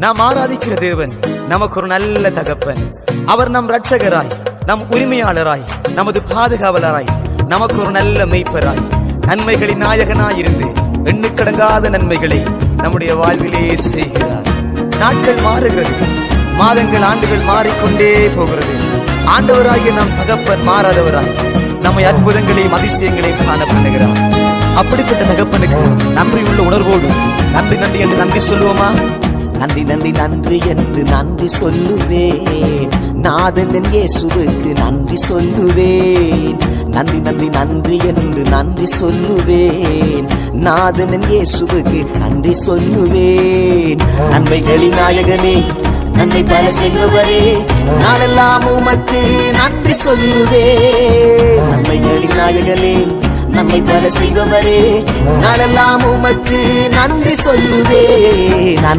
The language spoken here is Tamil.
நாம் ஆராதிக்கிற தேவன் நமக்கு ஒரு நல்ல தகப்பன். அவர் நம் இரட்சகராய், நம் உரிமையாளராய், நமது பாதுகாவலராய், நமக்கு ஒரு நல்ல மெய்ப்பராய், நன்மைகளின் நாயகனாய் இருந்து எண்ணுக்கடங்காத நன்மைகளை நம்முடைய வாழ்விலே செய்கிறார். நாட்கள் மாறுகிறது, மாதங்கள் ஆண்டுகள் மாறிக்கொண்டே போகிறது. ஆண்டவராகிய நம் தகப்பன் மாறாதவராய் நம்மை அற்புதங்களையும் அதிசயங்களையும் காண பண்ணுகிறார். அப்படிப்பட்ட தகப்பனுக்கு நன்றியுள்ள உணர்வோடு நன்றி நன்றி என்று நன்றி சொல்லுவோமா? நன்றி நன்றி நன்றி என்று நன்றி சொல்லுவேன். நாதன் இயேசுவுக்கு நன்றி சொல்லுவேன். நன்றி நன்றி நன்றி என்று நன்றி சொல்லுவேன். நாதன் இயேசுவுக்கு நன்றி சொல்லுவேன். நன்மைகளின் நாயகனே, நன்மை பல செய்பவரே, நாளெல்லாம் உமக்கு நன்றி சொல்லுவேன். நன்மைகளின் நாயகனே, நன்மை பல செய்பவரே, நாளெல்லாம் உமக்கு நன்றி சொல்லுவேன்.